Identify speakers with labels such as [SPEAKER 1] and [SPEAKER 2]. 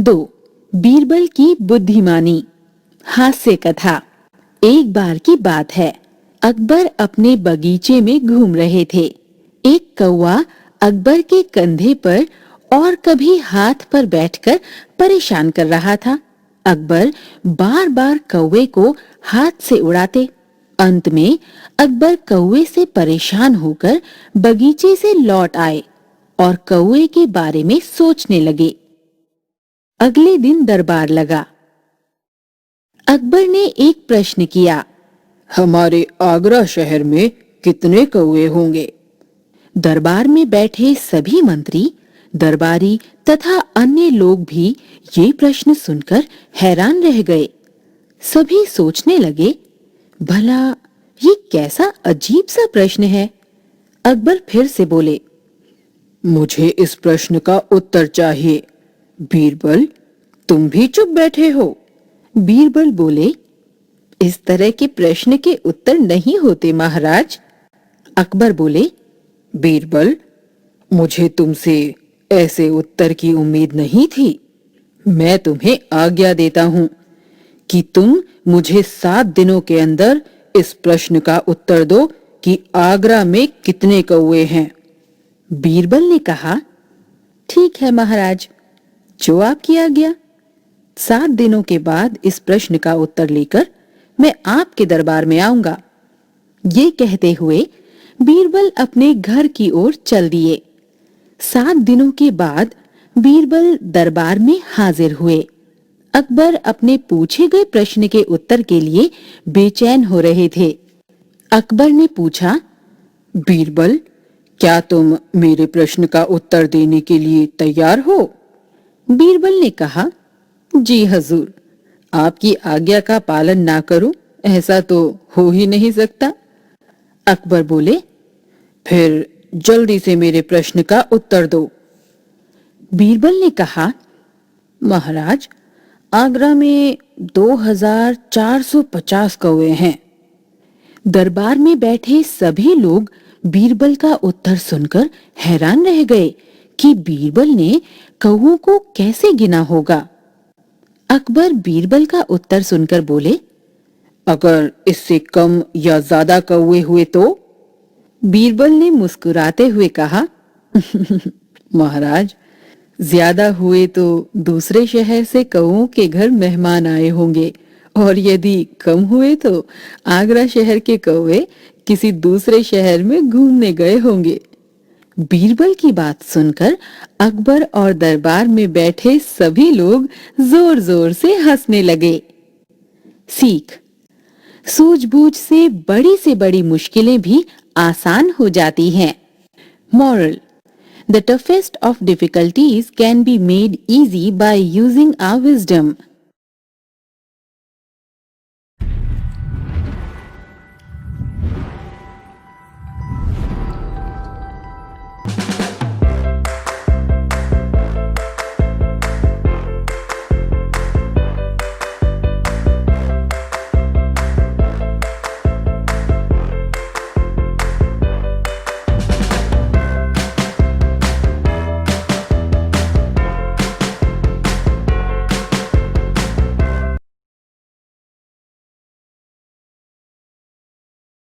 [SPEAKER 1] 2. बीरबल की बुद्धिमानी। हास्य कथा। एक बार की बात है, अकबर अपने बगीचे में घूम रहे थे। एक कौवा अकबर के कंधे पर और कभी हाथ पर बैठकर परेशान कर रहा था। अकबर बार बार कौवे को हाथ से उड़ाते। अंत में अकबर कौवे से परेशान होकर बगीचे से लौट आए और कौवे के बारे में सोचने लगे। अगले दिन दरबार लगा। अकबर ने एक प्रश्न किया,
[SPEAKER 2] हमारे आगरा शहर में कितने कौवे होंगे?
[SPEAKER 1] दरबार में बैठे सभी मंत्री, दरबारी तथा अन्य लोग भी ये प्रश्न सुनकर हैरान रह गए। सभी सोचने लगे, भला ये कैसा अजीब सा प्रश्न है। अकबर फिर से बोले,
[SPEAKER 2] मुझे इस प्रश्न का उत्तर चाहिए। बीरबल, तुम भी चुप बैठे हो।
[SPEAKER 1] बीरबल बोले, इस तरह के प्रश्न के उत्तर नहीं होते महाराज। अकबर बोले,
[SPEAKER 2] बीरबल, मुझे तुमसे ऐसे उत्तर की उम्मीद नहीं थी। मैं तुम्हें आज्ञा देता हूं कि तुम मुझे 7 दिनों के अंदर इस प्रश्न का उत्तर दो कि आगरा में कितने कौवे हैं।
[SPEAKER 1] बीरबल ने कहा, ठीक है महाराज, जो आपकी आज्ञा। 7 दिनों के बाद इस प्रश्न का उत्तर लेकर मैं आपके दरबार में आऊंगा। ये कहते हुए बीरबल अपने घर की ओर चल दिए। 7 दिनों के बाद बीरबल दरबार में हाजिर हुए। अकबर अपने पूछे गए प्रश्न के उत्तर के लिए बेचैन हो रहे थे। अकबर ने पूछा,
[SPEAKER 2] बीरबल, क्या तुम मेरे प्रश्न का उत्तर देने के लिए तैयार हो?
[SPEAKER 1] बीरबल ने कहा, जी हजूर, आपकी आज्ञा का पालन ना करूं ऐसा तो हो ही नहीं सकता। अकबर बोले,
[SPEAKER 2] फिर जल्दी से मेरे प्रश्न का उत्तर दो।
[SPEAKER 1] बीरबल ने कहा, महाराज, आगरा में 2450 कौवे हैं। दरबार में बैठे सभी लोग बीरबल का उत्तर सुनकर हैरान रह गए कि बीरबल ने कौवों को कैसे गिना होगा। अकबर बीरबल का उत्तर सुनकर बोले,
[SPEAKER 2] अगर इससे कम या ज्यादा कौवे हुए तो?
[SPEAKER 1] बीरबल ने मुस्कुराते हुए कहा, महाराज, ज्यादा हुए तो दूसरे शहर से कौवों के घर मेहमान आए होंगे, और यदि कम हुए तो आगरा शहर के कौवे किसी दूसरे शहर में घूमने गए होंगे। बीरबल की बात सुनकर अकबर और दरबार में बैठे सभी लोग जोर जोर से हंसने लगे। सीख, सूझबूझ से बड़ी मुश्किलें भी आसान हो जाती हैं। Moral: The toughest of difficulties can be made easy by using our wisdom.